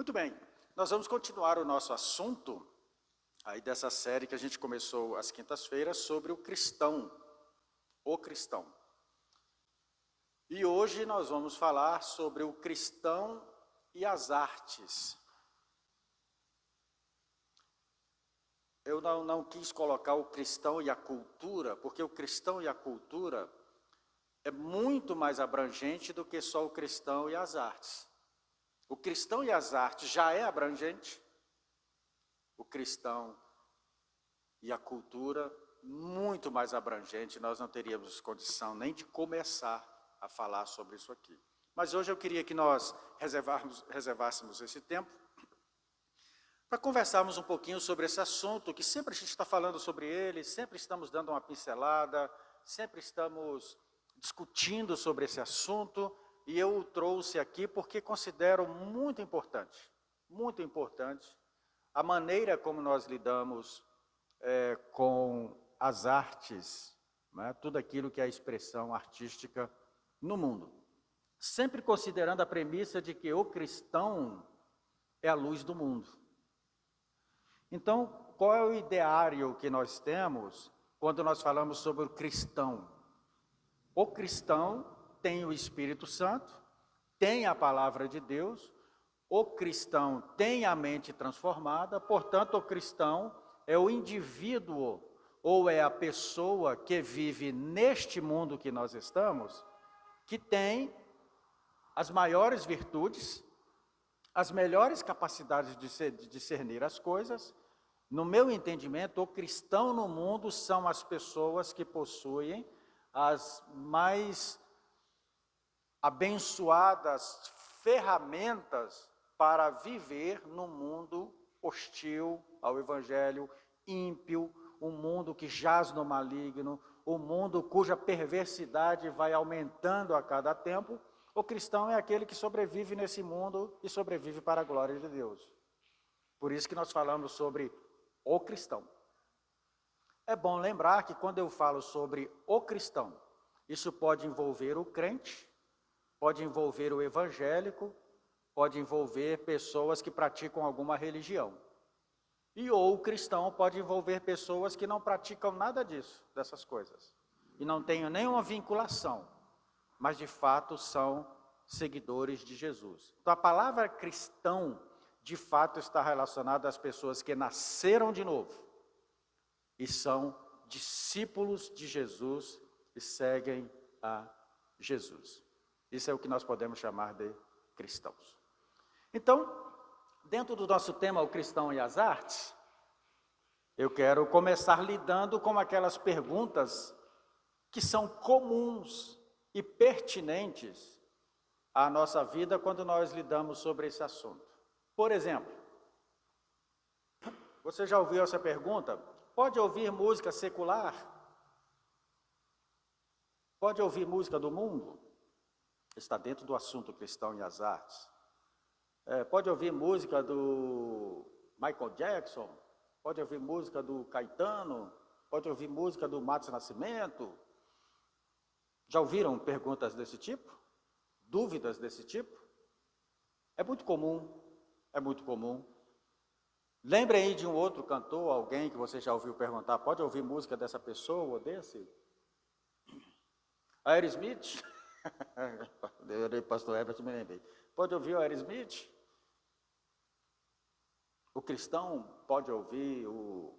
Muito bem, nós vamos continuar o nosso assunto, aí dessa série que a gente começou às quintas-feiras, sobre o cristão. E hoje nós vamos falar sobre o cristão e as artes. Eu não quis colocar o cristão e a cultura, porque o cristão e a cultura é muito mais abrangente do que só o cristão e as artes. O cristão e as artes já é abrangente, o cristão e a cultura muito mais abrangente, nós não teríamos condição nem de começar a falar sobre isso aqui. Mas hoje eu queria que nós reservássemos esse tempo para conversarmos um pouquinho sobre esse assunto, que sempre a gente está falando sobre ele, sempre estamos dando uma pincelada, sempre estamos discutindo sobre esse assunto, e eu o trouxe aqui porque considero muito importante a maneira como nós lidamos com as artes, né? Tudo aquilo que é a expressão artística no mundo. Sempre considerando a premissa de que o cristão é a luz do mundo. Então, qual é o ideário que nós temos quando nós falamos sobre o cristão? O cristão tem o Espírito Santo, tem a palavra de Deus, o cristão tem a mente transformada, portanto, o cristão é o indivíduo ou é a pessoa que vive neste mundo que nós estamos, que tem as maiores virtudes, as melhores capacidades de discernir as coisas. No meu entendimento, o cristão no mundo são as pessoas que possuem as mais abençoadas ferramentas para viver num mundo hostil ao Evangelho, ímpio, um mundo que jaz no maligno, um mundo cuja perversidade vai aumentando a cada tempo. O cristão é aquele que sobrevive nesse mundo e sobrevive para a glória de Deus. Por isso que nós falamos sobre o cristão. É bom lembrar que quando eu falo sobre o cristão, isso pode envolver o crente, pode envolver o evangélico, pode envolver pessoas que praticam alguma religião. Ou o cristão pode envolver pessoas que não praticam nada disso, dessas coisas. E não têm nenhuma vinculação, mas de fato são seguidores de Jesus. Então a palavra cristão, de fato, está relacionada às pessoas que nasceram de novo e são discípulos de Jesus e seguem a Jesus. Isso é o que nós podemos chamar de cristãos. Então, dentro do nosso tema, o cristão e as artes, eu quero começar lidando com aquelas perguntas que são comuns e pertinentes à nossa vida quando nós lidamos sobre esse assunto. Por exemplo, você já ouviu essa pergunta? Pode ouvir música secular? Pode ouvir música do mundo? Está dentro do assunto cristão e as artes. Pode ouvir música do Michael Jackson? Pode ouvir música do Caetano? Pode ouvir música do Matos Nascimento? Já ouviram perguntas desse tipo? Dúvidas desse tipo? É muito comum. Lembre aí de um outro cantor, alguém que você já ouviu perguntar, pode ouvir música dessa pessoa ou desse? Aerosmith? Pastor Herbert, me lembrei. Pode ouvir o Aerosmith? O cristão pode ouvir o...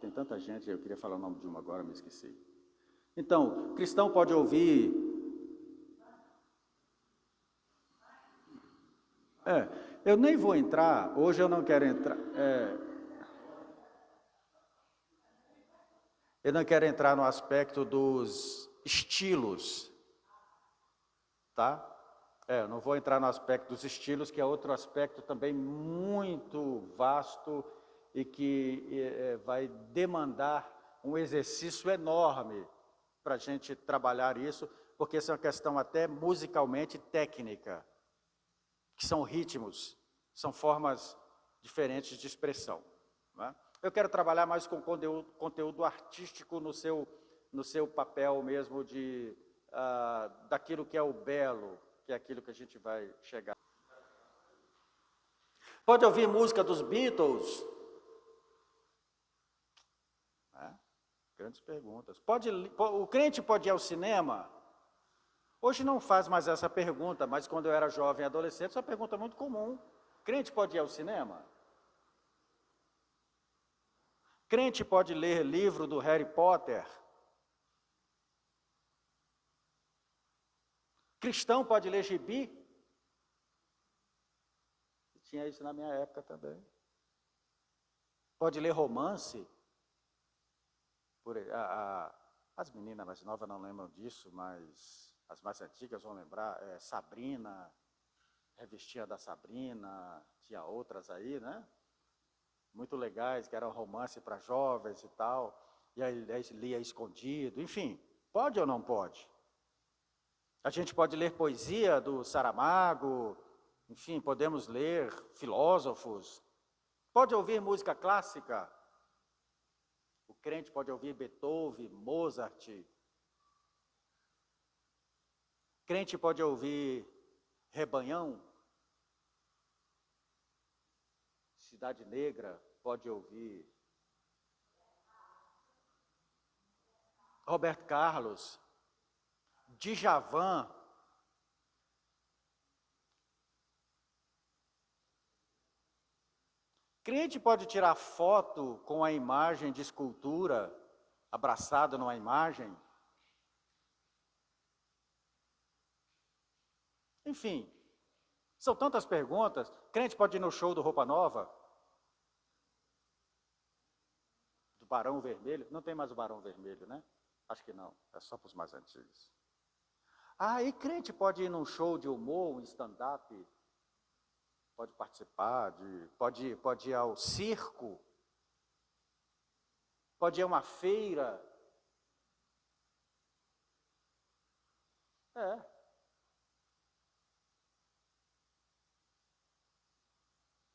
tem tanta gente, eu queria falar o nome de uma agora, me esqueci. Então, o cristão pode ouvir... eu nem vou entrar, hoje eu não quero entrar... eu não quero entrar no aspecto dos estilos, tá? Eu não vou entrar no aspecto dos estilos, que é outro aspecto também muito vasto e que vai demandar um exercício enorme para a gente trabalhar isso, porque isso é uma questão até musicalmente técnica, que são ritmos, são formas diferentes de expressão, né? Eu quero trabalhar mais com conteúdo artístico no seu papel mesmo de daquilo que é o belo, que é aquilo que a gente vai chegar. Pode ouvir música dos Beatles? Grandes perguntas. O crente pode ir ao cinema? Hoje não faz mais essa pergunta, mas quando eu era jovem e adolescente, essa pergunta é muito comum. Crente pode ir ao cinema? Crente pode ler livro do Harry Potter? Cristão pode ler gibi? Tinha isso na minha época também. Pode ler romance? As meninas mais novas não lembram disso, mas as mais antigas vão lembrar. Sabrina, Revistinha da Sabrina, tinha outras aí, né? Muito legais, que eram romance para jovens e tal. E aí lia escondido, enfim. Pode ou não pode? A gente pode ler poesia do Saramago, enfim, podemos ler filósofos. Pode ouvir música clássica? O crente pode ouvir Beethoven, Mozart. Crente pode ouvir Rebanhão. Cidade Negra pode ouvir. Roberto Carlos. Djavan. Crente pode tirar foto com a imagem de escultura, abraçado numa imagem? Enfim, são tantas perguntas. Crente pode ir no show do Roupa Nova? Do Barão Vermelho? Não tem mais o Barão Vermelho, né? Acho que não, é só para os mais antigos. E crente pode ir num show de humor, um stand-up? Pode participar, pode ir ao circo, pode ir a uma feira.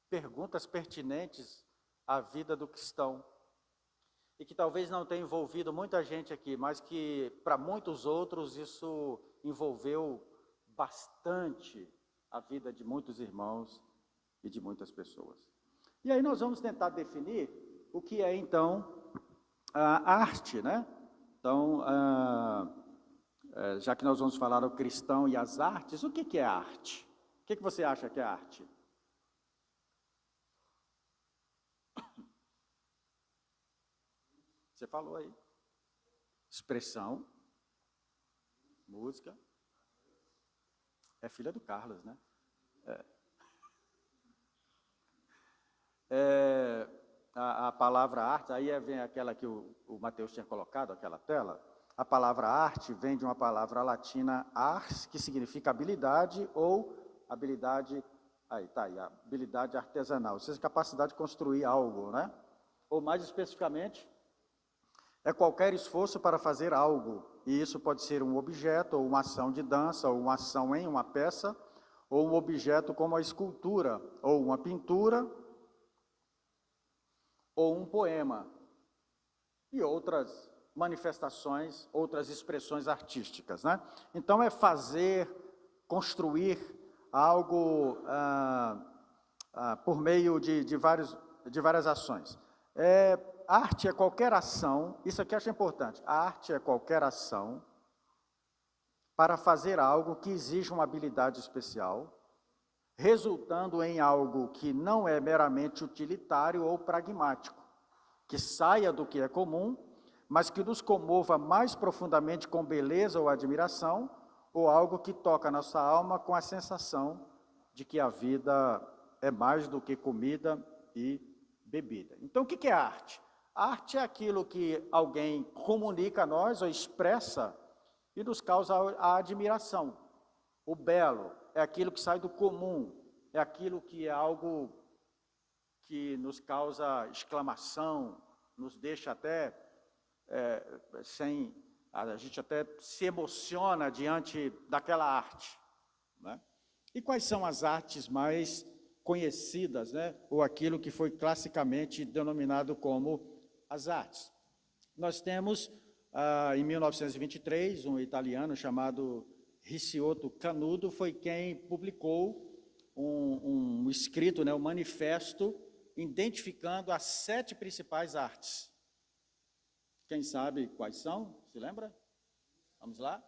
Perguntas pertinentes à vida do cristão. E que talvez não tenha envolvido muita gente aqui, mas que para muitos outros isso envolveu bastante a vida de muitos irmãos e de muitas pessoas. E aí nós vamos tentar definir o que é, então, a arte, né? Então, já que nós vamos falar do cristão e as artes, o que é arte? O que você acha que é arte? Você falou aí. Expressão, música. É filha do Carlos, né? A palavra arte, aí vem aquela que o Mateus tinha colocado, aquela tela. A palavra arte vem de uma palavra latina ars, que significa habilidade ou habilidade, habilidade artesanal, ou seja, capacidade de construir algo, né? Ou mais especificamente, é qualquer esforço para fazer algo, e isso pode ser um objeto, ou uma ação de dança, ou uma ação em uma peça, ou um objeto como a escultura, ou uma pintura, ou um poema, e outras manifestações, outras expressões artísticas, né? Então é fazer, construir algo por meio de várias ações. Arte é qualquer ação, isso aqui eu acho importante, a arte é qualquer ação para fazer algo que exige uma habilidade especial, resultando em algo que não é meramente utilitário ou pragmático, que saia do que é comum, mas que nos comova mais profundamente com beleza ou admiração, ou algo que toca nossa alma com a sensação de que a vida é mais do que comida e bebida. Então, o que é arte? A arte é aquilo que alguém comunica a nós ou expressa e nos causa a admiração. O belo é aquilo que sai do comum, é aquilo que é algo que nos causa exclamação, nos deixa até a gente até se emociona diante daquela arte, né? E quais são as artes mais conhecidas, né? Ou aquilo que foi classicamente denominado como as artes? Nós temos em 1923, um italiano chamado Ricciotto Canudo foi quem publicou um escrito, né, um manifesto, identificando as 7 principais artes. Quem sabe quais são? Se lembra? Vamos lá?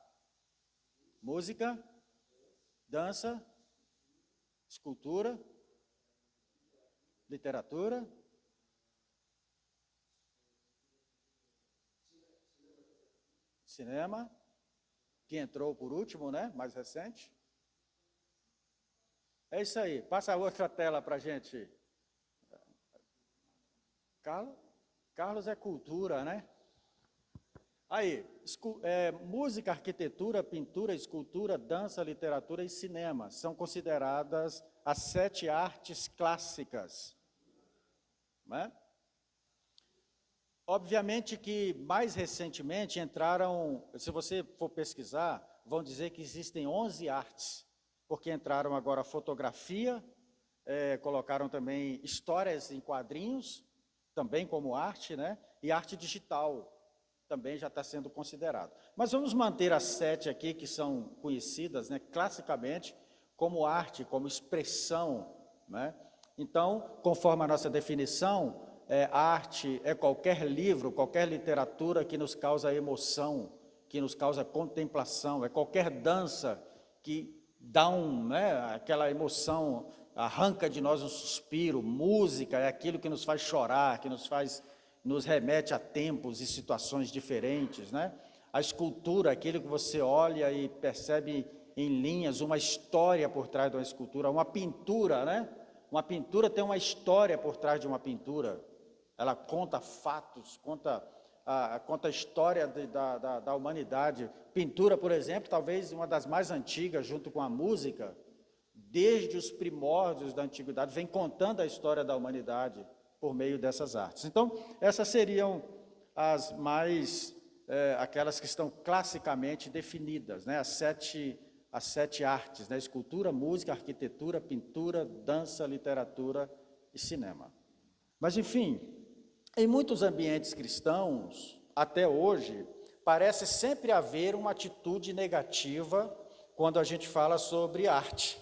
Música, dança, escultura, literatura, cinema, que entrou por último, né? Mais recente. É isso aí. Passa a outra tela para a gente. Carlos é cultura, né? Aí, música, arquitetura, pintura, escultura, dança, literatura e cinema são consideradas as 7 artes clássicas, né? Obviamente que, mais recentemente, entraram, se você for pesquisar, vão dizer que existem 11 artes, porque entraram agora fotografia, colocaram também histórias em quadrinhos, também como arte, né? E arte digital também já está sendo considerado. Mas vamos manter as 7 aqui, que são conhecidas, né, classicamente, como arte, como expressão, né? Então, conforme a nossa definição, arte é qualquer livro, qualquer literatura que nos causa emoção, que nos causa contemplação, é qualquer dança que dá aquela emoção, arranca de nós um suspiro. Música é aquilo que nos faz chorar, que nos remete a tempos e situações diferentes, né? A escultura, aquilo que você olha e percebe em linhas uma história por trás de uma escultura. Uma pintura, né? Uma pintura tem uma história por trás de uma pintura. Ela conta fatos, conta a história da humanidade. Pintura, por exemplo, talvez uma das mais antigas, junto com a música, desde os primórdios da antiguidade, vem contando a história da humanidade por meio dessas artes. Então, essas seriam as mais, aquelas que estão classicamente definidas, né? As sete artes, né? Escultura, música, arquitetura, pintura, dança, literatura e cinema. Mas, enfim, em muitos ambientes cristãos, até hoje, parece sempre haver uma atitude negativa quando a gente fala sobre arte.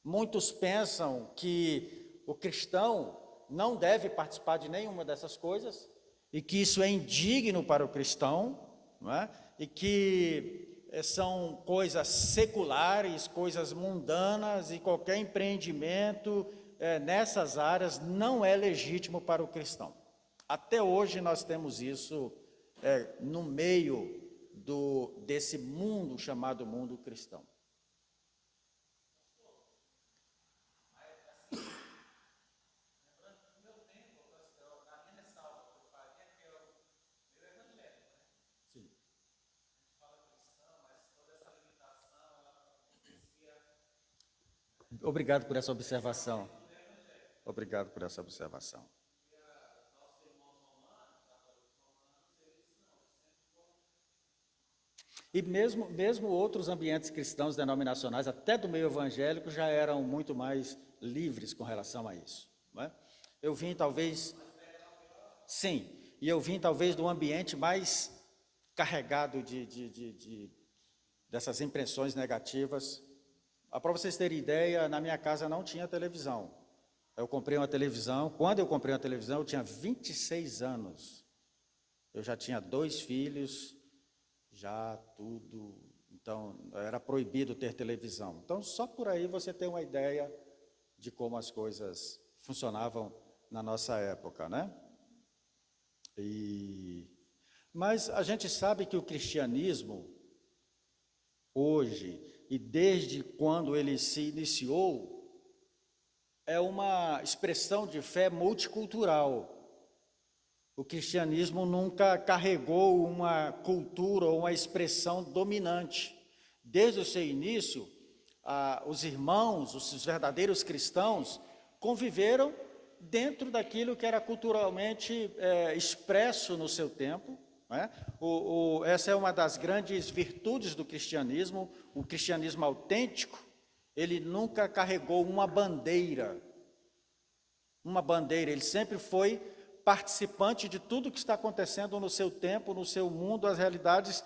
Muitos pensam que o cristão não deve participar de nenhuma dessas coisas, e que isso é indigno para o cristão, não é? E que são coisas seculares, coisas mundanas, e qualquer empreendimento nessas áreas não é legítimo para o cristão. Até hoje nós temos isso no meio desse mundo chamado mundo cristão. Obrigado por essa observação. Obrigado por essa observação. E mesmo outros ambientes cristãos denominacionais, até do meio evangélico, já eram muito mais livres com relação a isso, não é? Eu vim talvez, sim, e eu vim talvez do ambiente mais carregado dessas impressões negativas. Para vocês terem ideia, na minha casa não tinha televisão. Eu comprei uma televisão, quando eu comprei uma televisão eu tinha 26 anos. Eu já tinha 2 filhos, já tudo, então era proibido ter televisão. Então só por aí você tem uma ideia de como as coisas funcionavam na nossa época, né? Mas a gente sabe que o cristianismo, hoje, e desde quando ele se iniciou, é uma expressão de fé multicultural. O cristianismo nunca carregou uma cultura ou uma expressão dominante. Desde o seu início, os irmãos, os verdadeiros cristãos, conviveram dentro daquilo que era culturalmente expresso no seu tempo, né? Essa é uma das grandes virtudes do cristianismo. O cristianismo autêntico, ele nunca carregou uma bandeira, ele sempre foi participante de tudo que está acontecendo no seu tempo, no seu mundo, as realidades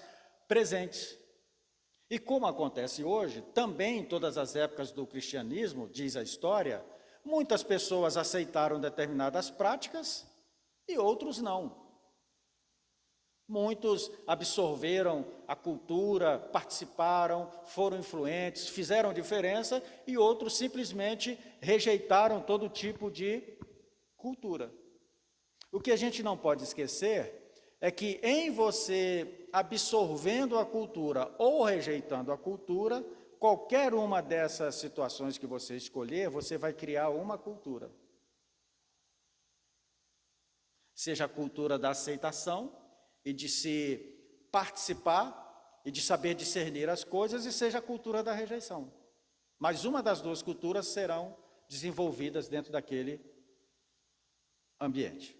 presentes. E como acontece hoje, também em todas as épocas do cristianismo, diz a história, muitas pessoas aceitaram determinadas práticas e outros não. Muitos absorveram a cultura, participaram, foram influentes, fizeram diferença, e outros simplesmente rejeitaram todo tipo de cultura. O que a gente não pode esquecer é que em você absorvendo a cultura ou rejeitando a cultura, qualquer uma dessas situações que você escolher, você vai criar uma cultura. Seja a cultura da aceitação e de se participar e de saber discernir as coisas, e seja a cultura da rejeição. Mas uma das duas culturas serão desenvolvidas dentro daquele ambiente.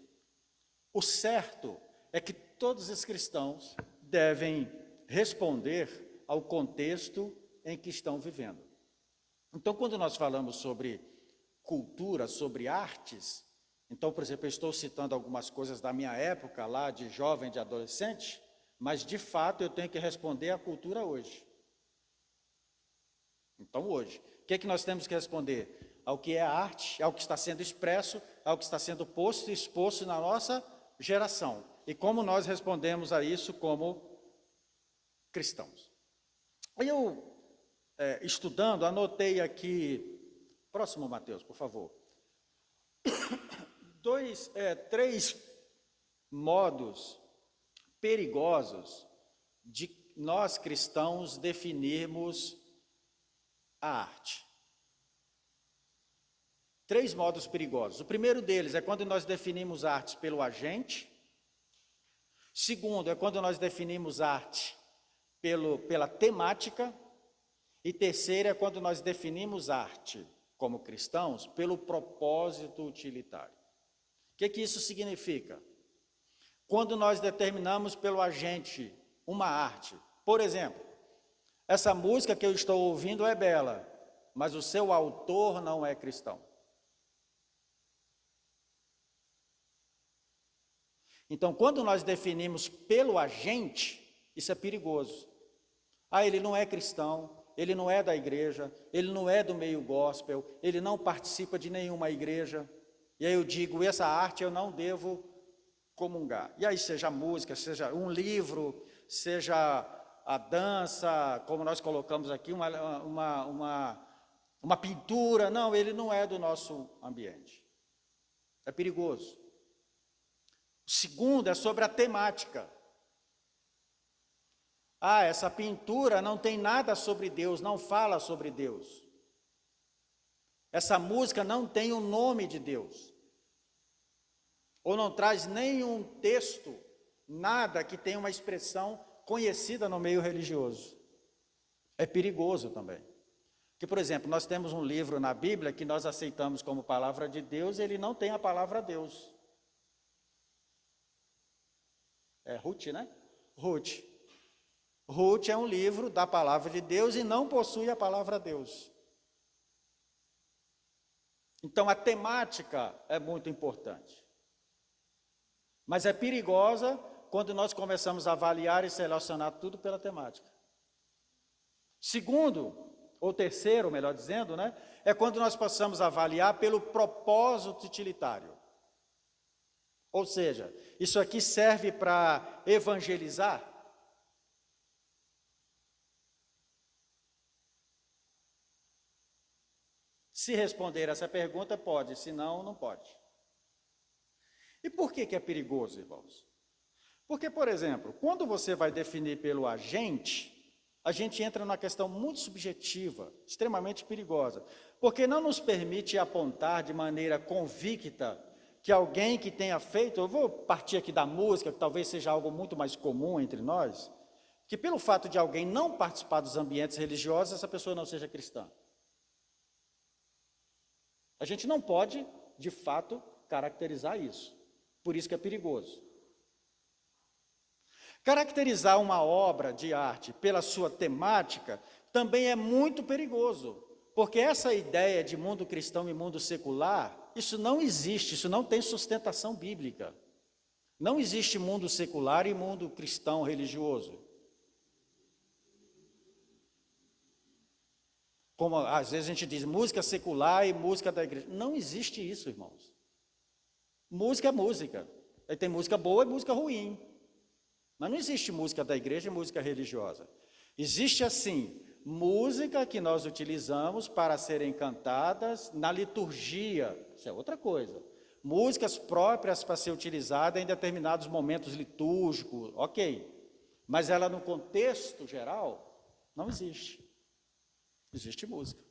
O certo é que todos os cristãos devem responder ao contexto em que estão vivendo. Então, quando nós falamos sobre cultura, sobre artes, então, por exemplo, eu estou citando algumas coisas da minha época, lá de jovem, de adolescente, mas, de fato, eu tenho que responder à cultura hoje. Então, hoje, o que é que nós temos que responder? Ao que é arte, ao que está sendo expresso, ao que está sendo posto e exposto na nossa geração. E como nós respondemos a isso como cristãos. Eu, estudando, anotei aqui, próximo Mateus, por favor, três modos perigosos de nós cristãos definirmos a arte. 3 modos perigosos. O primeiro deles é quando nós definimos arte pelo agente. Segundo, é quando nós definimos arte pela temática. E terceiro, é quando nós definimos arte, como cristãos, pelo propósito utilitário. O que isso significa? Quando nós determinamos pelo agente uma arte, por exemplo, essa música que eu estou ouvindo é bela, mas o seu autor não é cristão. Então, quando nós definimos pelo agente, isso é perigoso. Ele não é cristão, ele não é da igreja, ele não é do meio gospel, ele não participa de nenhuma igreja. E aí eu digo, essa arte eu não devo comungar. E aí seja a música, seja um livro, seja a dança, como nós colocamos aqui, uma pintura. Não, ele não é do nosso ambiente. É perigoso. O segundo é sobre a temática. Essa pintura não tem nada sobre Deus, não fala sobre Deus. Essa música não tem o nome de Deus. Ou não traz nenhum texto, nada que tenha uma expressão conhecida no meio religioso. É perigoso também. Porque, por exemplo, nós temos um livro na Bíblia que nós aceitamos como palavra de Deus, e ele não tem a palavra Deus. É Ruth, né? Ruth. Ruth é um livro da palavra de Deus e não possui a palavra Deus. Então, a temática é muito importante. Mas é perigosa quando nós começamos a avaliar e selecionar tudo pela temática. Segundo, ou terceiro, melhor dizendo, né? É quando nós passamos a avaliar pelo propósito utilitário. Ou seja, isso aqui serve para evangelizar? Se responder essa pergunta, pode, se não, não pode. E por que é perigoso, irmãos? Porque, por exemplo, quando você vai definir pelo agente, a gente entra numa questão muito subjetiva, extremamente perigosa, porque não nos permite apontar de maneira convicta que alguém que tenha feito, eu vou partir aqui da música, que talvez seja algo muito mais comum entre nós, que pelo fato de alguém não participar dos ambientes religiosos, essa pessoa não seja cristã. A gente não pode, de fato, caracterizar isso. Por isso que é perigoso. Caracterizar uma obra de arte pela sua temática também é muito perigoso, porque essa ideia de mundo cristão e mundo secular Isso não existe, isso não tem sustentação bíblica. Não existe mundo secular e mundo cristão religioso. Como às vezes a gente diz música secular e música da igreja. Não existe isso, irmãos. Música é música. Aí tem música boa e música ruim. Mas não existe música da igreja e música religiosa. Existe, assim, música que nós utilizamos para serem cantadas na liturgia. Isso é outra coisa. Músicas próprias para ser utilizada em determinados momentos litúrgicos, ok. Mas ela no contexto geral, não existe. Existe música.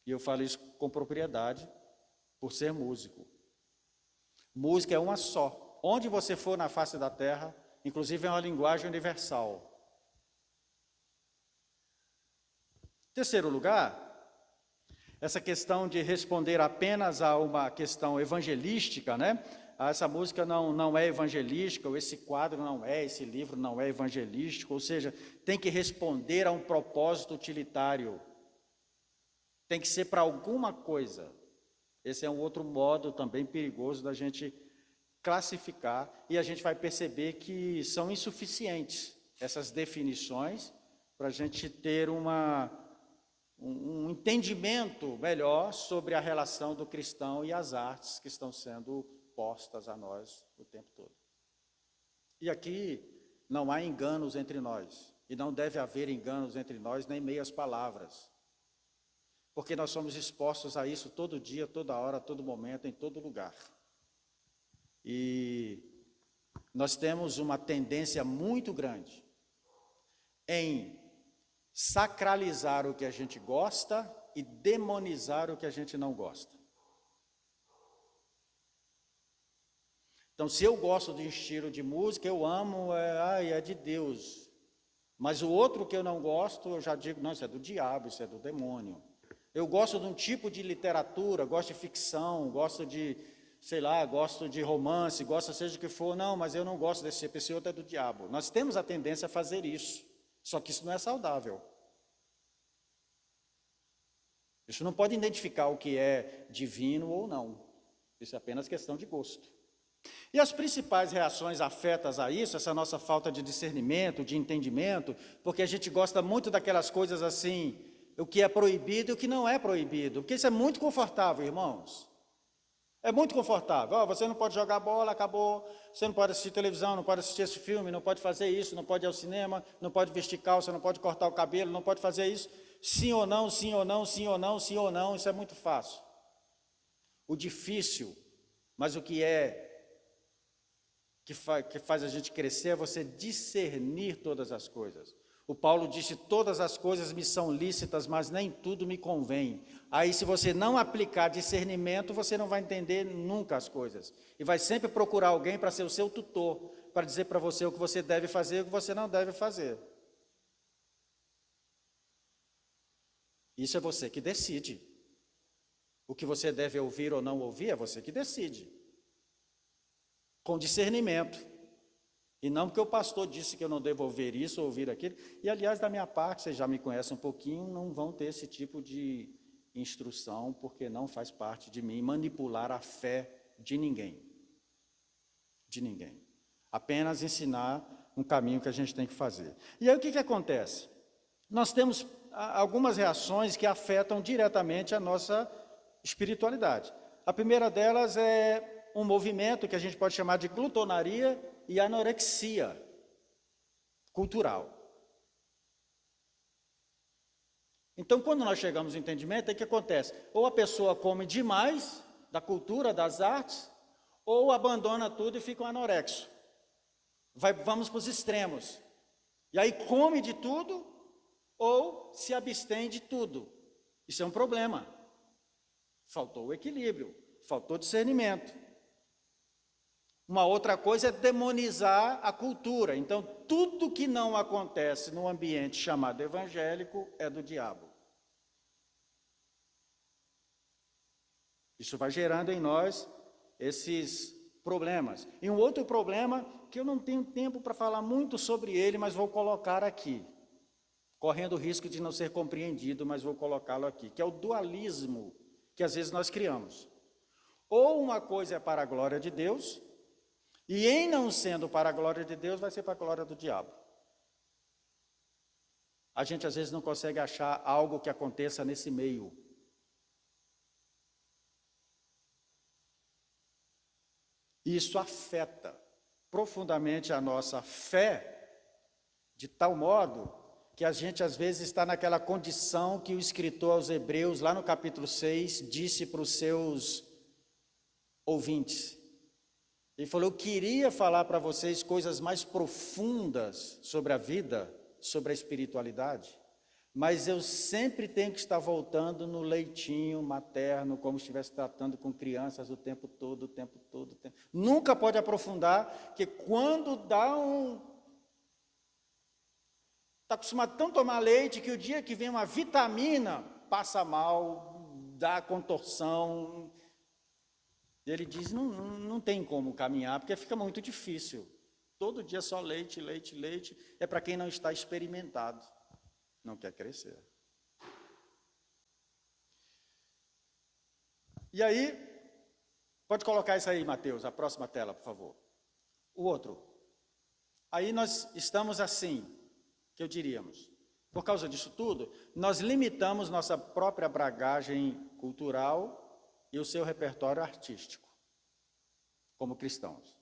E eu falo isso com propriedade, por ser músico. Música é uma só. Onde você for na face da terra, inclusive é uma linguagem universal. Terceiro lugar, essa questão de responder apenas a uma questão evangelística, né? Essa música não é evangelística, ou esse quadro não é, esse livro não é evangelístico, ou seja, tem que responder a um propósito utilitário. Tem que ser para alguma coisa. Esse é um outro modo também perigoso da gente classificar, e a gente vai perceber que são insuficientes essas definições para a gente ter um entendimento melhor sobre a relação do cristão e as artes que estão sendo postas a nós o tempo todo. E aqui não há enganos entre nós, e não deve haver enganos entre nós, nem meias palavras, porque nós somos expostos a isso todo dia, toda hora, todo momento, em todo lugar. E nós temos uma tendência muito grande em sacralizar o que a gente gosta e demonizar o que a gente não gosta. Então, se eu gosto de um estilo de música, eu amo, é de Deus. Mas o outro que eu não gosto, eu já digo, não, isso é do diabo, isso é do demônio. Eu gosto de um tipo de literatura, gosto de ficção, gosto de, sei lá, gosto de romance, gosto seja o que for, não, mas eu não gosto desse tipo, esse outro é do diabo. Nós temos a tendência a fazer isso, só que isso não é saudável. Isso não pode identificar o que é divino ou não. Isso é apenas questão de gosto. E as principais reações afetas a isso, essa nossa falta de discernimento, de entendimento, porque a gente gosta muito daquelas coisas assim, o que é proibido e o que não é proibido, porque isso é muito confortável, irmãos. É muito confortável. Você não pode jogar bola, acabou. Você não pode assistir televisão, não pode assistir esse filme, não pode fazer isso, não pode ir ao cinema, não pode vestir calça, não pode cortar o cabelo, não pode fazer isso. Sim ou não, sim ou não, sim ou não, sim ou não, isso é muito fácil. O difícil, mas o que faz a gente crescer é você discernir todas as coisas. O Paulo disse, todas as coisas me são lícitas, mas nem tudo me convém. Aí, se você não aplicar discernimento, você não vai entender nunca as coisas. E vai sempre procurar alguém para ser o seu tutor, para dizer para você o que você deve fazer e o que você não deve fazer. Isso é você que decide. O que você deve ouvir ou não ouvir é você que decide. Com discernimento. E não porque o pastor disse que eu não devo ouvir isso ou ouvir aquilo. E, aliás, da minha parte, vocês já me conhecem um pouquinho, não vão ter esse tipo de instrução, porque não faz parte de mim manipular a fé de ninguém. De ninguém. Apenas ensinar um caminho que a gente tem que fazer. E aí o que acontece? Nós temos algumas reações que afetam diretamente a nossa espiritualidade. A primeira delas é um movimento que a gente pode chamar de glutonaria e anorexia cultural. Então, quando nós chegamos ao entendimento, o que acontece? Ou a pessoa come demais da cultura, das artes, ou abandona tudo e fica um anorexo. Vamos para os extremos. E aí come de tudo, ou se abstém de tudo. Isso é um problema. Faltou o equilíbrio, faltou discernimento. Uma outra coisa é demonizar a cultura. Então, tudo que não acontece num ambiente chamado evangélico é do diabo. Isso vai gerando em nós esses problemas. E um outro problema, que eu não tenho tempo para falar muito sobre ele, mas vou colocar aqui, correndo o risco de não ser compreendido, mas vou colocá-lo aqui, que é o dualismo que às vezes nós criamos. Ou uma coisa é para a glória de Deus, e em não sendo para a glória de Deus, vai ser para a glória do diabo. A gente às vezes não consegue achar algo que aconteça nesse meio. Isso afeta profundamente a nossa fé, de tal modo que a gente às vezes está naquela condição que o escritor aos Hebreus, lá no capítulo 6, disse para os seus ouvintes. Ele falou: eu queria falar para vocês coisas mais profundas sobre a vida, sobre a espiritualidade, mas eu sempre tenho que estar voltando no leitinho materno, como se estivesse tratando com crianças o tempo todo, o tempo todo, o tempo. Nunca pode aprofundar, que quando dá está acostumado tanto a tomar leite, que o dia que vem uma vitamina, passa mal, dá contorção. Ele diz, não tem como caminhar, porque fica muito difícil. Todo dia só leite, leite, leite. É para quem não está experimentado, não quer crescer. E aí, pode colocar isso aí, Mateus, a próxima tela, por favor. O outro. Aí nós estamos assim, que eu diríamos. Por causa disso tudo, nós limitamos nossa própria bagagem cultural e o seu repertório artístico, como cristãos.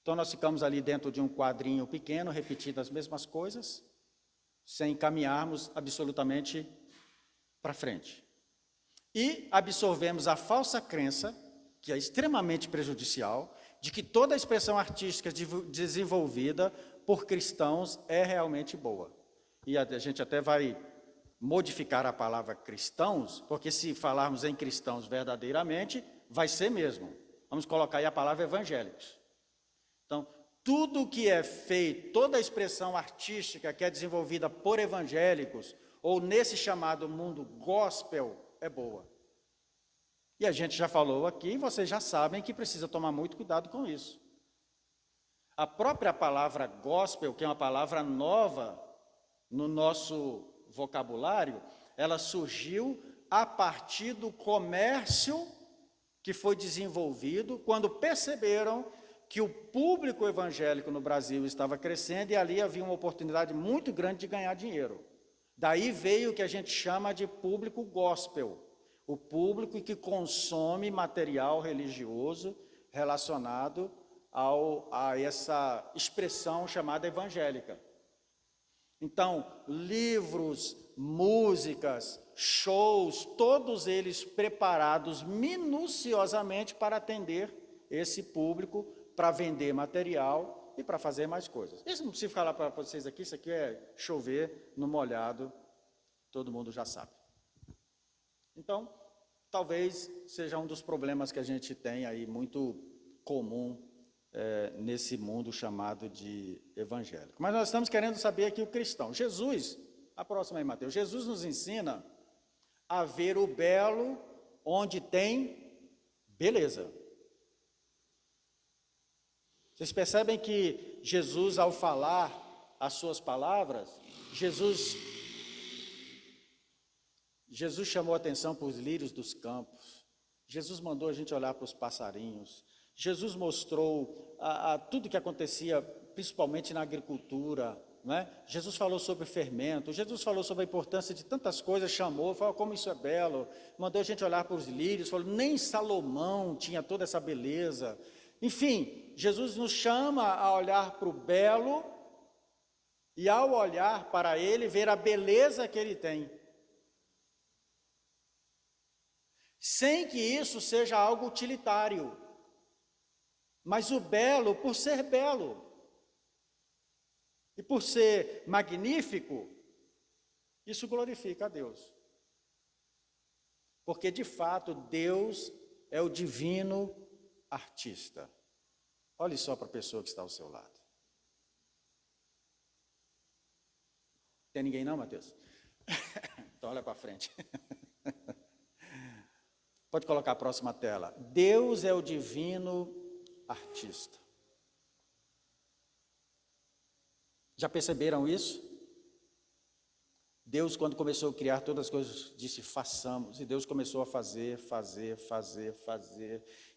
Então nós ficamos ali dentro de um quadrinho pequeno, repetindo as mesmas coisas, sem caminharmos absolutamente para frente. E absorvemos a falsa crença, que é extremamente prejudicial, de que toda a expressão artística desenvolvida por cristãos é realmente boa. E a gente até vai modificar a palavra cristãos, porque se falarmos em cristãos verdadeiramente, vai ser mesmo. Vamos colocar aí a palavra evangélicos. Então, tudo que é feito, toda a expressão artística que é desenvolvida por evangélicos, ou nesse chamado mundo gospel, é boa. E a gente já falou aqui, vocês já sabem que precisa tomar muito cuidado com isso. A própria palavra gospel, que é uma palavra nova no nosso vocabulário, ela surgiu a partir do comércio que foi desenvolvido quando perceberam que o público evangélico no Brasil estava crescendo e ali havia uma oportunidade muito grande de ganhar dinheiro. Daí veio o que a gente chama de público gospel, o público que consome material religioso relacionado a essa expressão chamada evangélica. Então, livros, músicas, shows, todos eles preparados minuciosamente para atender esse público, para vender material e para fazer mais coisas. Isso não precisa falar para vocês aqui, isso aqui é chover no molhado, todo mundo já sabe. Então, talvez seja um dos problemas que a gente tem aí muito comum nesse mundo chamado de evangélico. Mas nós estamos querendo saber aqui o cristão. Jesus, a próxima aí, Mateus. Jesus nos ensina a ver o belo onde tem beleza. Vocês percebem que Jesus, ao falar as suas palavras, Jesus chamou a atenção para os lírios dos campos. Jesus mandou a gente olhar para os passarinhos. Jesus mostrou tudo que acontecia, principalmente na agricultura, não é? Jesus falou sobre fermento, Jesus falou sobre a importância de tantas coisas, chamou, falou como isso é belo, mandou a gente olhar para os lírios, falou, nem Salomão tinha toda essa beleza. Enfim, Jesus nos chama a olhar para o belo e ao olhar para ele, ver a beleza que ele tem. Sem que isso seja algo utilitário. Mas o belo, por ser belo, e por ser magnífico, isso glorifica a Deus. Porque, de fato, Deus é o divino artista. Olhe só para a pessoa que está ao seu lado. Tem ninguém não, Mateus? Então olha para frente. Pode colocar a próxima tela. Deus é o divino artista. Já perceberam isso? Deus, quando começou a criar todas as coisas, disse, façamos. E Deus começou a fazer,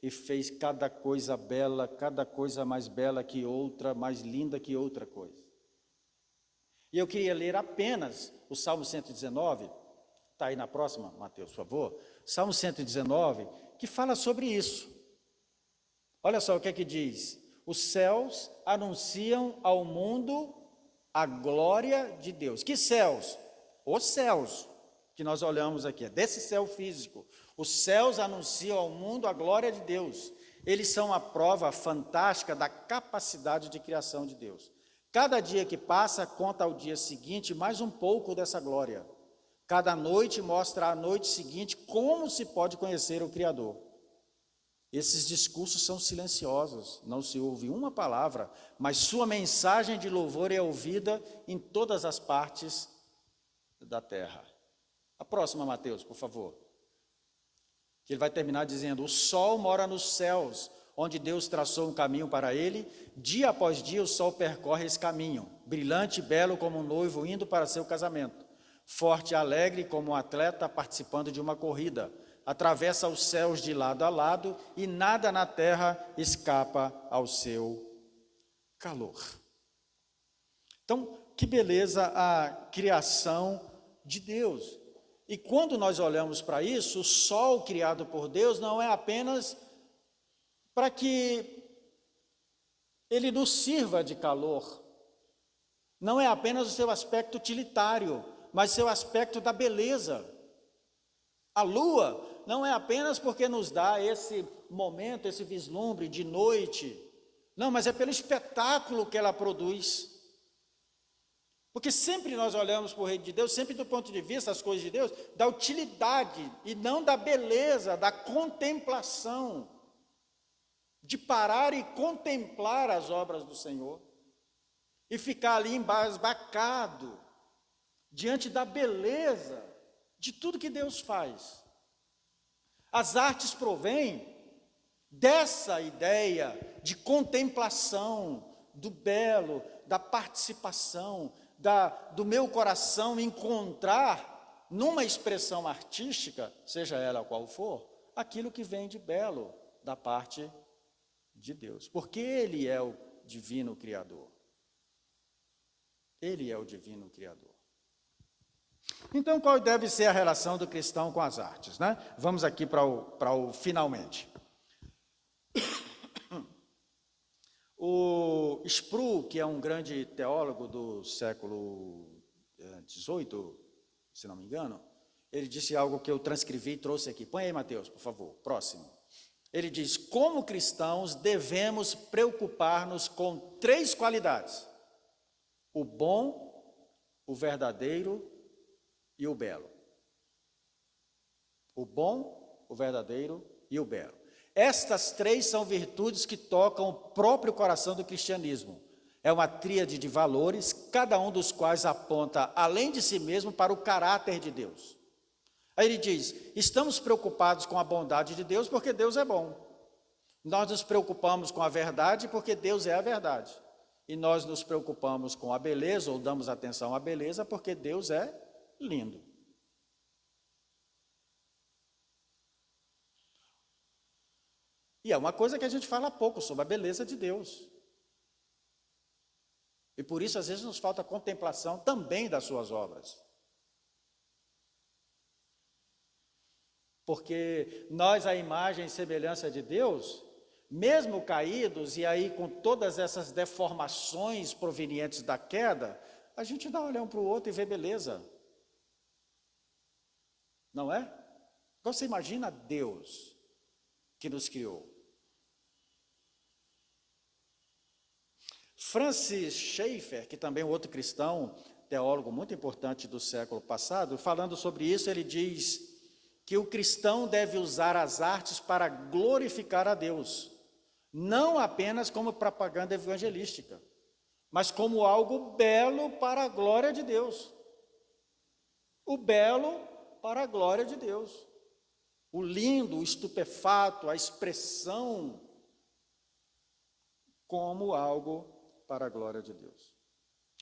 e fez cada coisa bela, cada coisa mais bela que outra, mais linda que outra coisa. E eu queria ler apenas o Salmo 119, está aí na próxima, Mateus, por favor. Salmo 119, que fala sobre isso. Olha só o que é que diz. Os céus anunciam ao mundo a glória de Deus. Que céus? Os céus que nós olhamos aqui, é desse céu físico. Os céus anunciam ao mundo a glória de Deus. Eles são a prova fantástica da capacidade de criação de Deus. Cada dia que passa conta ao dia seguinte mais um pouco dessa glória. Cada noite mostra à noite seguinte como se pode conhecer o Criador. Esses discursos são silenciosos, não se ouve uma palavra, mas sua mensagem de louvor é ouvida em todas as partes da terra. A próxima, Mateus, por favor. Que ele vai terminar dizendo, o sol mora nos céus, onde Deus traçou um caminho para ele, dia após dia o sol percorre esse caminho, brilhante e belo como um noivo indo para seu casamento, forte e alegre como um atleta participando de uma corrida, atravessa os céus de lado a lado e nada na terra escapa ao seu calor. Então, que beleza a criação de Deus. E quando nós olhamos para isso, o sol criado por Deus não é apenas para que ele nos sirva de calor, não é apenas o seu aspecto utilitário, mas seu aspecto da beleza. A lua não é apenas porque nos dá esse momento, esse vislumbre de noite, não, mas é pelo espetáculo que ela produz. Porque sempre nós olhamos para o reino de Deus, sempre do ponto de vista das coisas de Deus, da utilidade e não da beleza, da contemplação, de parar e contemplar as obras do Senhor e ficar ali embasbacado diante da beleza de tudo que Deus faz. As artes provêm dessa ideia de contemplação, do belo, da participação, do meu coração encontrar numa expressão artística, seja ela qual for, aquilo que vem de belo da parte de Deus, porque Ele é o divino Criador. Ele é o divino Criador. Então, qual deve ser a relação do cristão com as artes, né? Vamos aqui para o finalmente. O Sproul, que é um grande teólogo do século XVIII, se não me engano, ele disse algo que eu transcrevi e trouxe aqui. Põe aí, Mateus, por favor, próximo. Ele diz, como cristãos devemos preocupar-nos com 3 qualidades: o bom, o verdadeiro e o belo. O bom, o verdadeiro e o belo. Estas 3 são virtudes que tocam o próprio coração do cristianismo. É uma tríade de valores, cada um dos quais aponta, além de si mesmo, para o caráter de Deus. Aí ele diz, estamos preocupados com a bondade de Deus porque Deus é bom. Nós nos preocupamos com a verdade porque Deus é a verdade. E nós nos preocupamos com a beleza, ou damos atenção à beleza, porque Deus é lindo. E é uma coisa que a gente fala pouco sobre a beleza de Deus. E por isso, às vezes, nos falta contemplação também das suas obras. Porque nós, a imagem e semelhança de Deus, mesmo caídos, e aí com todas essas deformações provenientes da queda, a gente dá um olhão para o outro e vê beleza. Não é? Então você imagina Deus que nos criou. Francis Schaeffer, que também é outro cristão, teólogo muito importante do século passado, falando sobre isso, ele diz que o cristão deve usar as artes para glorificar a Deus, não apenas como propaganda evangelística, mas como algo belo para a glória de Deus. O belo para a glória de Deus. O lindo, o estupefato, a expressão como algo para a glória de Deus.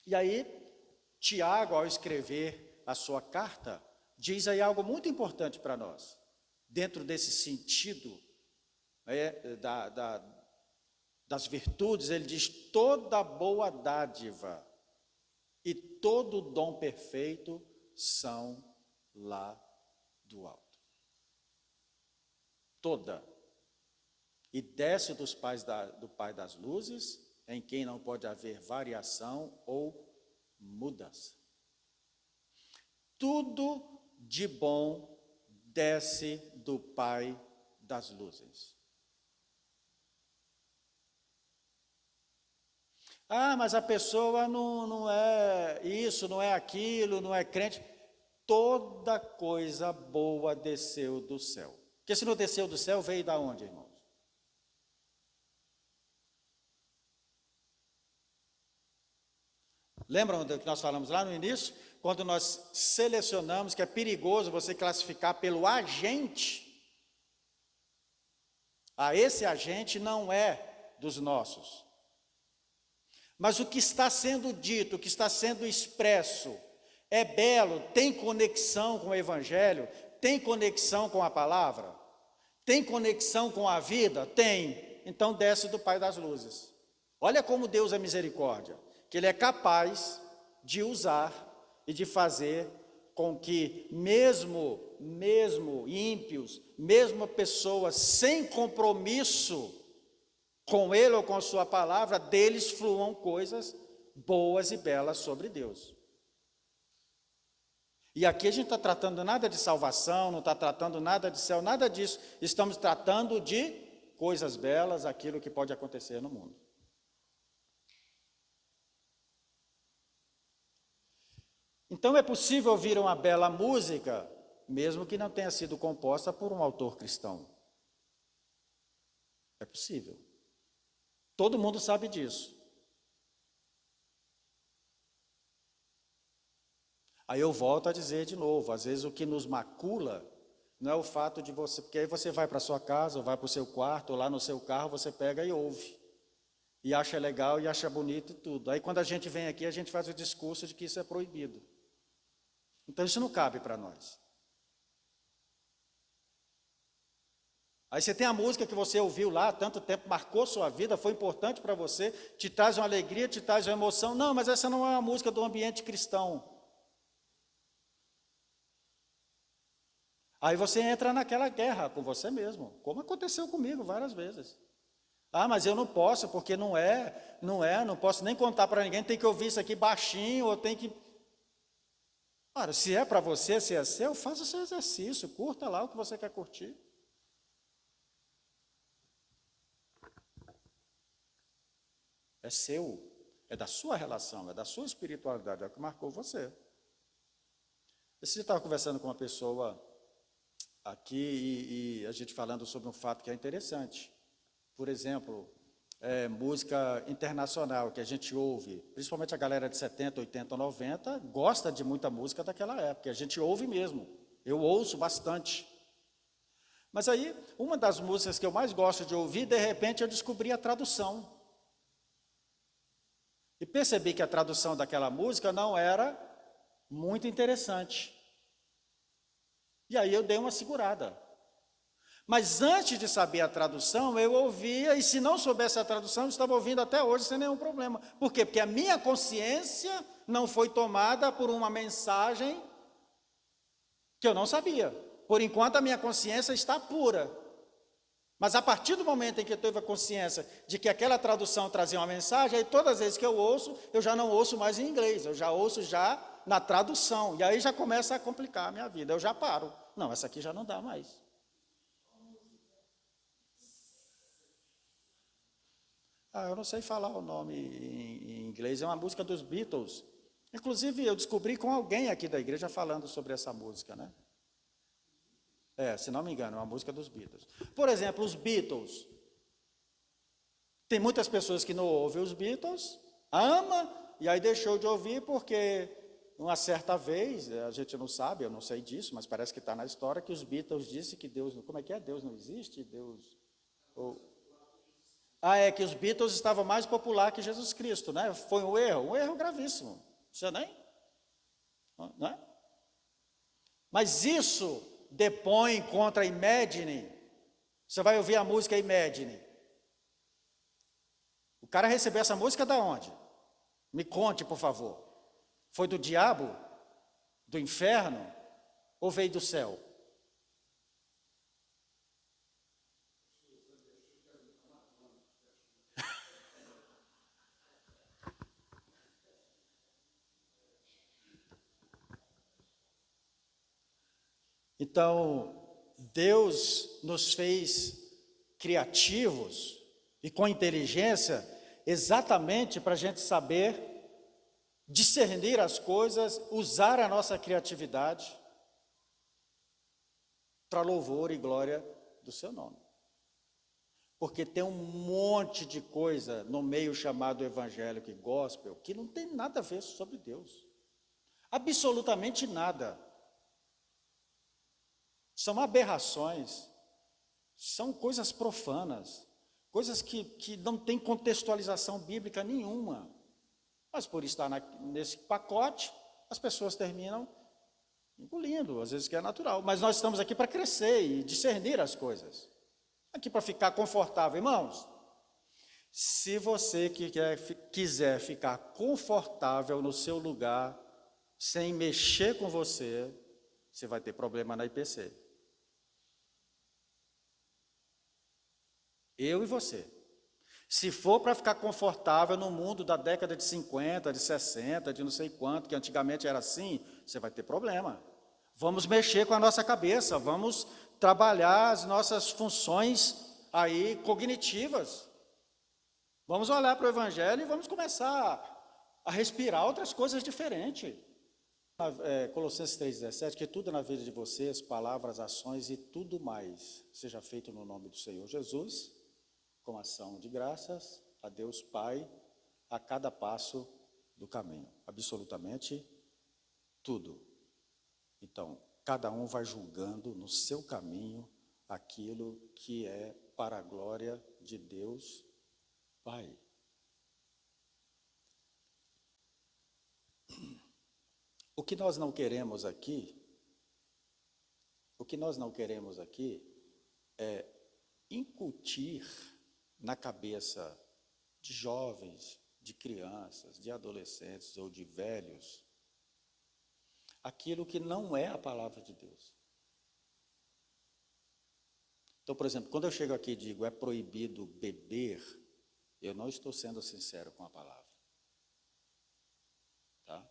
E aí, Tiago, ao escrever a sua carta, diz aí algo muito importante para nós. Dentro desse sentido das virtudes, ele diz: toda boa dádiva e todo dom perfeito são lá do alto. Toda. E desce dos do Pai das luzes, em quem não pode haver variação ou mudança. Tudo de bom desce do Pai das luzes. Ah, mas a pessoa não é isso, não é aquilo, não é crente. Toda coisa boa desceu do céu. Porque se não desceu do céu, veio da onde, irmãos? Lembram do que nós falamos lá no início? Quando nós selecionamos, que é perigoso você classificar pelo agente. Esse agente não é dos nossos. Mas o que está sendo dito, o que está sendo expresso, é belo, tem conexão com o Evangelho, tem conexão com a palavra, tem conexão com a vida? Tem. Então desce do Pai das luzes. Olha como Deus é misericórdia, que Ele é capaz de usar e de fazer com que mesmo ímpios, mesmo pessoas sem compromisso com Ele ou com a sua palavra, deles fluam coisas boas e belas sobre Deus. E aqui a gente está tratando nada de salvação, não está tratando nada de céu, nada disso. Estamos tratando de coisas belas, aquilo que pode acontecer no mundo. Então é possível ouvir uma bela música, mesmo que não tenha sido composta por um autor cristão. É possível. Todo mundo sabe disso. Aí eu volto a dizer de novo, às vezes o que nos macula não é o fato de você, porque aí você vai para a sua casa, ou vai para o seu quarto, ou lá no seu carro, você pega e ouve. E acha legal, e acha bonito e tudo. Aí quando a gente vem aqui, a gente faz o discurso de que isso é proibido. Então isso não cabe para nós. Aí você tem a música que você ouviu lá há tanto tempo, marcou sua vida, foi importante para você, te traz uma alegria, te traz uma emoção. Não, mas essa não é uma música do ambiente cristão. Aí você entra naquela guerra com você mesmo, como aconteceu comigo várias vezes. Ah, mas eu não posso, porque não posso nem contar para ninguém, tem que ouvir isso aqui baixinho, ou tem que... Ora, se é para você, se é seu, faça o seu exercício, curta lá o que você quer curtir. É seu, é da sua relação, é da sua espiritualidade, é o que marcou você. Esse dia eu estava conversando com uma pessoa aqui e a gente falando sobre um fato que é interessante. Por exemplo, música internacional que a gente ouve, principalmente a galera de 70, 80, 90, gosta de muita música daquela época, a gente ouve mesmo, eu ouço bastante. Mas aí, uma das músicas que eu mais gosto de ouvir, de repente eu descobri a tradução. E percebi que a tradução daquela música não era muito interessante. E aí eu dei uma segurada. Mas antes de saber a tradução, eu ouvia, e se não soubesse a tradução, eu estava ouvindo até hoje sem nenhum problema. Por quê? Porque a minha consciência não foi tomada por uma mensagem que eu não sabia. Por enquanto a minha consciência está pura. Mas a partir do momento em que eu tive a consciência de que aquela tradução trazia uma mensagem, aí todas as vezes que eu ouço, eu já não ouço mais em inglês, eu já ouço já na tradução. E aí já começa a complicar a minha vida, eu já paro. Não, essa aqui já não dá mais. Eu não sei falar o nome em inglês, é uma música dos Beatles. Inclusive, eu descobri com alguém aqui da igreja falando sobre essa música, né? Se não me engano, é uma música dos Beatles. Por exemplo, os Beatles. Tem muitas pessoas que não ouvem os Beatles, ama, e aí deixou de ouvir porque uma certa vez, a gente não sabe, eu não sei disso, mas parece que está na história, que os Beatles disse que Deus, como é que é? Deus não existe? Que os Beatles estavam mais popular que Jesus Cristo, né? Foi um erro gravíssimo. Você nem? Não é? Mas isso depõe contra Imagine. Você vai ouvir a música Imagine. O cara recebeu essa música da onde? Me conte, por favor. Foi do diabo? Do inferno? Ou veio do céu? Então, Deus nos fez criativos e com inteligência exatamente para a gente saber discernir as coisas, usar a nossa criatividade para louvor e glória do seu nome. Porque tem um monte de coisa no meio chamado evangélico e gospel que não tem nada a ver sobre Deus. Absolutamente nada. São aberrações, são coisas profanas, coisas que não têm contextualização bíblica nenhuma. Mas por estar nesse pacote, as pessoas terminam engolindo, às vezes que é natural. Mas nós estamos aqui para crescer e discernir as coisas. Aqui para ficar confortável. Irmãos, se você quiser ficar confortável no seu lugar, sem mexer com você, você vai ter problema na IPC. Eu e você. Se for para ficar confortável no mundo da década de 50, de 60, de não sei quanto, que antigamente era assim, você vai ter problema. Vamos mexer com a nossa cabeça, vamos trabalhar as nossas funções aí cognitivas. Vamos olhar para o Evangelho e vamos começar a respirar outras coisas diferentes. Colossenses 3,17, que tudo na vida de vocês, palavras, ações e tudo mais, seja feito no nome do Senhor Jesus, com ação de graças a Deus Pai, a cada passo do caminho. Absolutamente tudo. Então, cada um vai julgando no seu caminho aquilo que é para a glória de Deus Pai. O que nós não queremos aqui é incutir na cabeça de jovens, de crianças, de adolescentes ou de velhos, aquilo que não é a palavra de Deus. Então, por exemplo, quando eu chego aqui e digo é proibido beber, eu não estou sendo sincero com a palavra. Tá?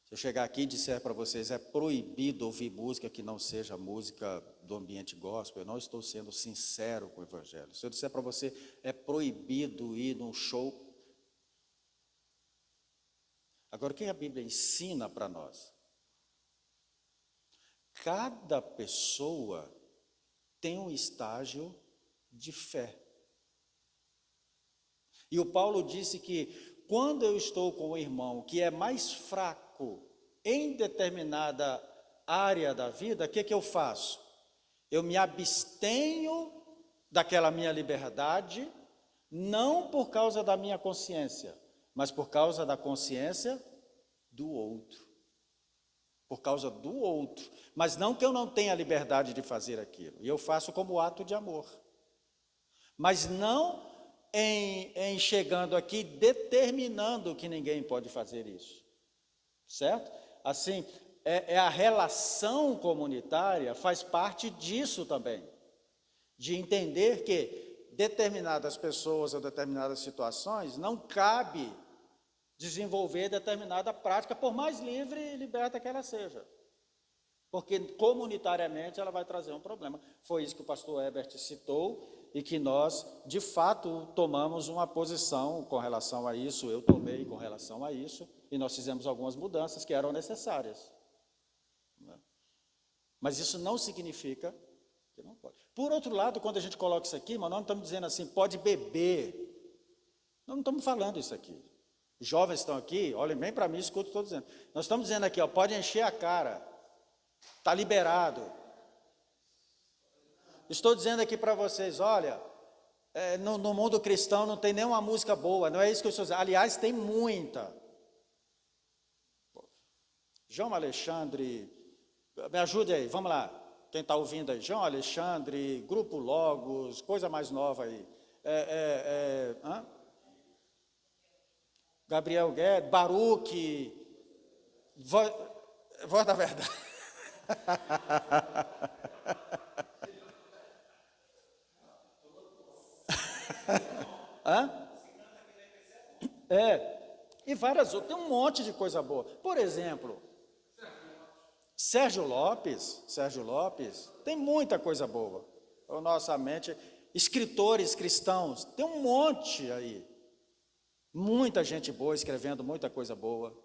Se eu chegar aqui e disser para vocês é proibido ouvir música que não seja música do ambiente gospel, eu não estou sendo sincero com o Evangelho. Se eu disser para você é proibido ir num show. Agora, o que a Bíblia ensina para nós? Cada pessoa tem um estágio de fé. E o Paulo disse que quando eu estou com o irmão que é mais fraco em determinada área da vida, o que eu faço? Eu me abstenho daquela minha liberdade, não por causa da minha consciência, mas por causa da consciência do outro. Por causa do outro. Mas não que eu não tenha liberdade de fazer aquilo. E eu faço como ato de amor. Mas não em chegando aqui determinando que ninguém pode fazer isso. Certo? Assim, a relação comunitária faz parte disso também. De entender que determinadas pessoas ou determinadas situações não cabe desenvolver determinada prática, por mais livre e liberta que ela seja. Porque comunitariamente ela vai trazer um problema. Foi isso que o pastor Herbert citou e que nós, de fato, tomamos uma posição com relação a isso, eu tomei com relação a isso, e nós fizemos algumas mudanças que eram necessárias. Mas isso não significa que não pode. Por outro lado, quando a gente coloca isso aqui, mas nós não estamos dizendo assim, pode beber. Nós não estamos falando isso aqui. Os jovens estão aqui, olhem bem para mim, escuta o que eu estou dizendo. Nós estamos dizendo aqui, ó, pode encher a cara, está liberado. Estou dizendo aqui para vocês, olha, no mundo cristão não tem nenhuma música boa, não é isso que eu estou dizendo. Aliás, tem muita. João Alexandre, Me ajude aí, vamos lá. Quem está ouvindo aí? João Alexandre, Grupo Logos, coisa mais nova aí. Gabriel Guedes, Baruque, voz da verdade. Hã? E várias outras, tem um monte de coisa boa. Por exemplo, Sérgio Lopes, tem muita coisa boa. A nossa mente, escritores cristãos, tem um monte aí. Muita gente boa escrevendo muita coisa boa.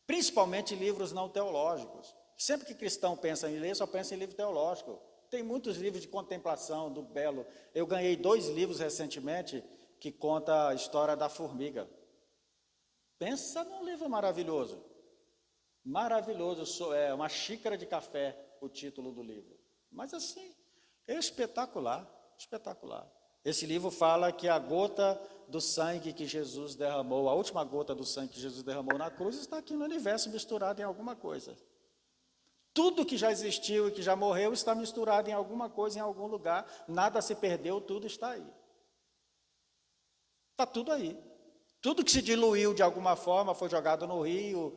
Principalmente livros não teológicos. Sempre que cristão pensa em ler, só pensa em livro teológico. Tem muitos livros de contemplação, do belo. Eu ganhei 2 livros recentemente que conta a história da formiga. Pensa num livro maravilhoso. Maravilhoso, é uma xícara de café, o título do livro. Mas assim, é espetacular, espetacular. Esse livro fala que a gota do sangue que Jesus derramou, a última gota do sangue que Jesus derramou na cruz, está aqui no universo misturado em alguma coisa. Tudo que já existiu e que já morreu está misturado em alguma coisa, em algum lugar. Nada se perdeu, tudo está aí. Está tudo aí. Tudo que se diluiu de alguma forma, foi jogado no rio,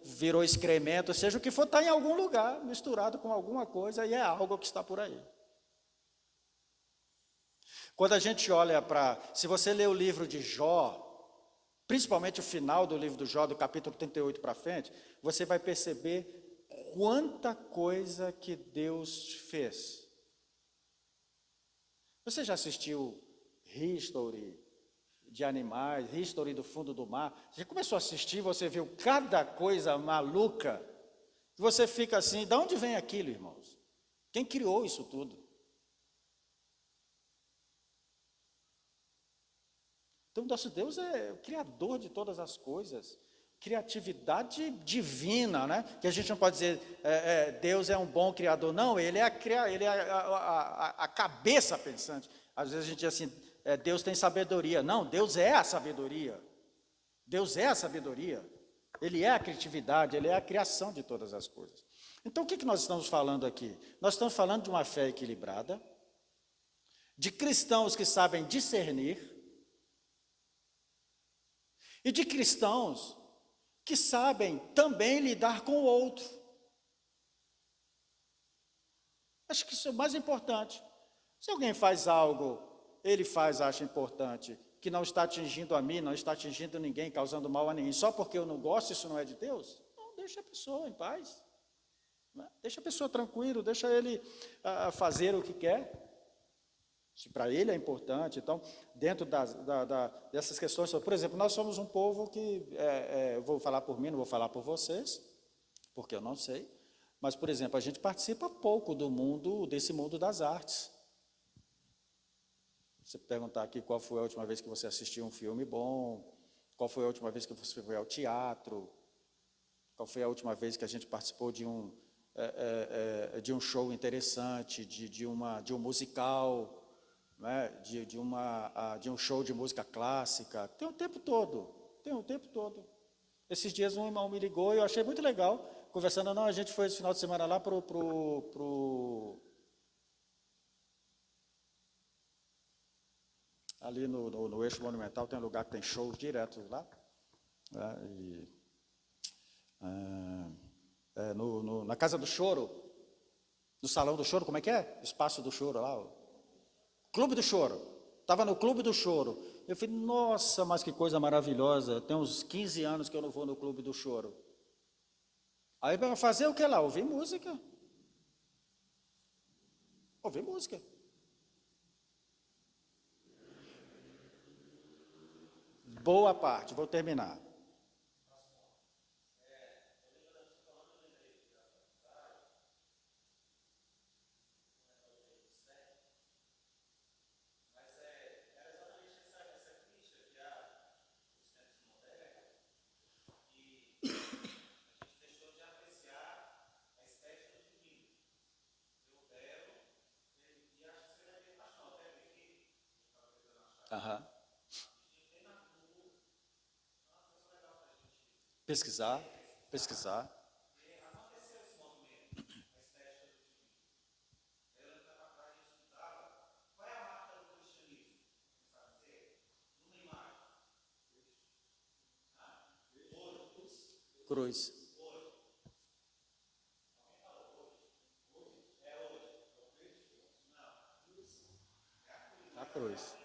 virou excremento, seja o que for, está em algum lugar, misturado com alguma coisa, e é algo que está por aí. Quando a gente olha se você ler o livro de Jó, principalmente o final do livro do Jó, do capítulo 38 para frente, você vai perceber quanta coisa que Deus fez. Você já assistiu History de animais, History do fundo do mar? Você começou a assistir, você viu cada coisa maluca, e você fica assim, de onde vem aquilo, irmãos? Quem criou isso tudo? Então, nosso Deus é o criador de todas as coisas, criatividade divina, né? Que a gente não pode dizer, Deus é um bom criador, não, ele é a cabeça pensante. Às vezes a gente diz assim, Deus tem sabedoria, não, Deus é a sabedoria, Deus é a sabedoria, Ele é a criatividade, Ele é a criação de todas as coisas. Então, o que nós estamos falando aqui? Nós estamos falando de uma fé equilibrada, de cristãos que sabem discernir, e de cristãos que sabem também lidar com o outro. Acho que isso é o mais importante. Se alguém faz algo, acha importante, que não está atingindo a mim, não está atingindo ninguém, causando mal a ninguém, só porque eu não gosto, isso não é de Deus? Não, deixa a pessoa em paz. Deixa a pessoa tranquilo, deixa ele fazer o que quer. Se para ele é importante. Então, dentro dessas questões, por exemplo, nós somos um povo que, vou falar por mim, não vou falar por vocês, porque eu não sei, mas, por exemplo, a gente participa pouco desse mundo das artes. Se você perguntar aqui qual foi a última vez que você assistiu um filme bom, qual foi a última vez que você foi ao teatro, qual foi a última vez que a gente participou de um show interessante, de um musical, né, de um show de música clássica, tem o tempo todo. Esses dias um irmão me ligou e eu achei muito legal, conversando, a gente foi esse final de semana lá ali no Eixo Monumental, tem um lugar que tem shows diretos lá, né, na Casa do Choro, no Salão do Choro, como é que é? Espaço do Choro lá, Clube do Choro. Estava no Clube do Choro. Eu falei, nossa, mas que coisa maravilhosa. Tem uns 15 anos que eu não vou no Clube do Choro. Aí vai fazer o que lá? Ouvir música. Ouvir música. Boa parte, vou terminar. Aham. Pesquisar. Cruz. A cruz.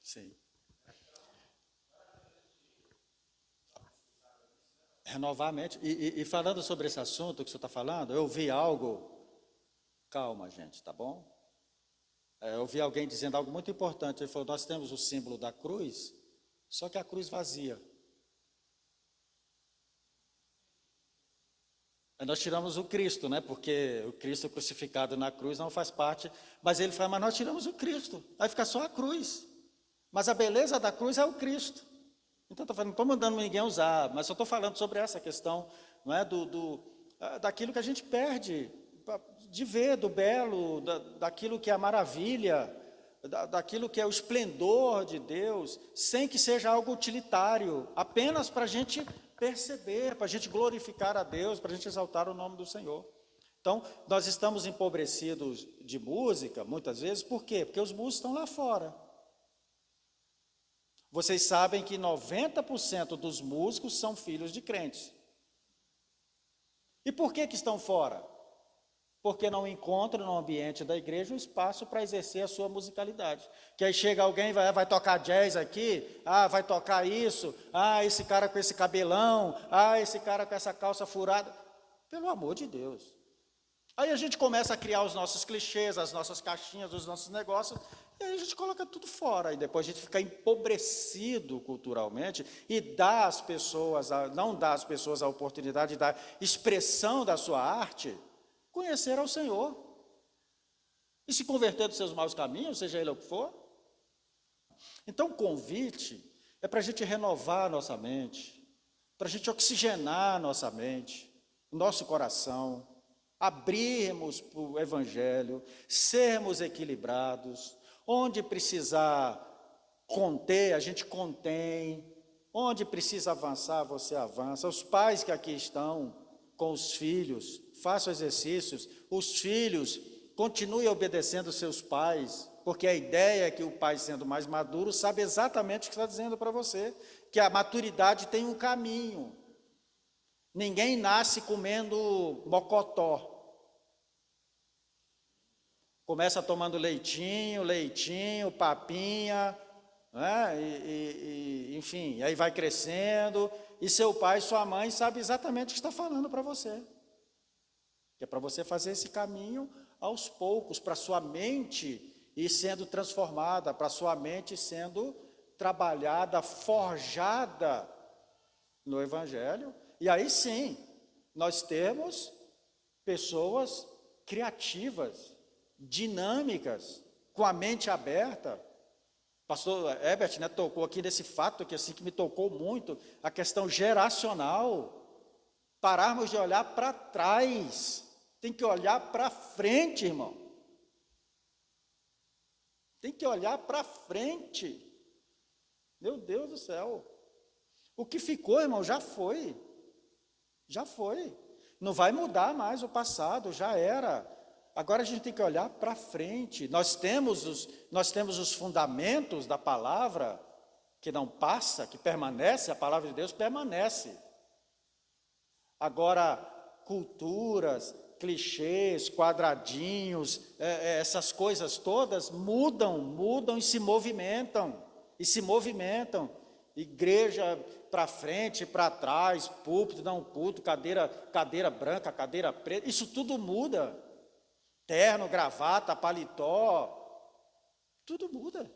Sim. Renovar a mente. E falando sobre esse assunto que você está falando, eu vi algo. Calma, gente, tá bom? Eu vi alguém dizendo algo muito importante. Ele falou: nós temos o símbolo da cruz, só que a cruz vazia. Aí nós tiramos o Cristo, né? Porque o Cristo crucificado na cruz não faz parte. Mas ele fala: mas nós tiramos o Cristo. Aí fica só a cruz. Mas a beleza da cruz é o Cristo. Então, estou falando, não estou mandando ninguém usar, mas só estou falando sobre essa questão, não é, daquilo que a gente perde, de ver, do belo, daquilo que é a maravilha, daquilo que é o esplendor de Deus, sem que seja algo utilitário, apenas para a gente perceber, para a gente glorificar a Deus, para a gente exaltar o nome do Senhor. Então, nós estamos empobrecidos de música, muitas vezes, por quê? Porque os músicos estão lá fora. Vocês sabem que 90% dos músicos são filhos de crentes. E por que estão fora? Porque não encontram no ambiente da igreja um espaço para exercer a sua musicalidade. Que aí chega alguém e vai tocar jazz aqui, vai tocar isso, esse cara com esse cabelão, esse cara com essa calça furada. Pelo amor de Deus. Aí a gente começa a criar os nossos clichês, as nossas caixinhas, os nossos negócios, e aí a gente coloca tudo fora, e depois a gente fica empobrecido culturalmente, e não dá às pessoas a oportunidade da expressão da sua arte, conhecer ao Senhor, e se converter dos seus maus caminhos, seja ele o que for. Então o convite é para a gente renovar a nossa mente, para a gente oxigenar a nossa mente, o nosso coração, abrirmos para o Evangelho, sermos equilibrados. Onde precisar conter, a gente contém. Onde precisa avançar, você avança. Os pais que aqui estão com os filhos, façam exercícios. Os filhos, continuem obedecendo seus pais, porque a ideia é que o pai, sendo mais maduro, sabe exatamente o que está dizendo para você, que a maturidade tem um caminho. Ninguém nasce comendo mocotó. Começa tomando leitinho, papinha, né? Enfim, aí vai crescendo, e seu pai e sua mãe sabem exatamente o que está falando para você. Que é para você fazer esse caminho aos poucos, para sua mente ir sendo transformada, para sua mente sendo trabalhada, forjada no Evangelho. E aí sim, nós temos pessoas criativas, dinâmicas, com a mente aberta. Pastor Herbert, né, tocou aqui nesse fato que me tocou muito, a questão geracional. Pararmos de olhar para trás, tem que olhar para frente, irmão. Tem que olhar para frente. Meu Deus do céu. O que ficou, irmão, já foi. Já foi. Não vai mudar mais o passado, já era. Agora a gente tem que olhar para frente. Nós temos os fundamentos da palavra, que não passa, que permanece, a palavra de Deus permanece. Agora, culturas, clichês, quadradinhos, essas coisas todas mudam e se movimentam. Igreja para frente, para trás, púlpito, não púlpito, cadeira branca, cadeira preta, isso tudo muda. Terno, gravata, paletó, tudo muda.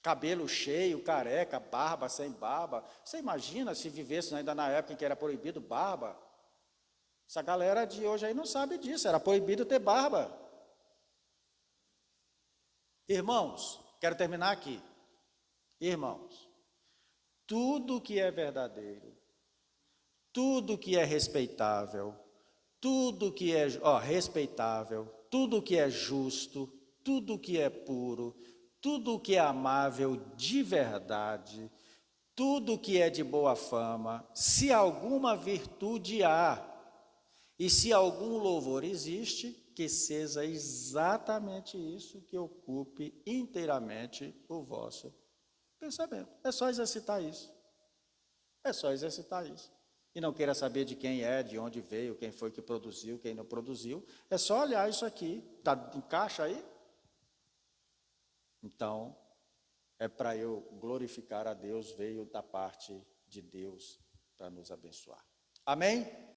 Cabelo cheio, careca, barba, sem barba. Você imagina se vivesse ainda na época em que era proibido barba? Essa galera de hoje aí não sabe disso, era proibido ter barba. Irmãos, quero terminar aqui. Irmãos, tudo que é verdadeiro, tudo que é respeitável, tudo que é respeitável, tudo que é justo, tudo que é puro, tudo que é amável de verdade, tudo que é de boa fama, se alguma virtude há, e se algum louvor existe, que seja exatamente isso que ocupe inteiramente o vosso pensamento. É só exercitar isso. É só exercitar isso. E não queira saber de quem é, de onde veio, quem foi que produziu, quem não produziu. É só olhar isso aqui. Encaixa aí? Então, é para eu glorificar a Deus, veio da parte de Deus para nos abençoar. Amém?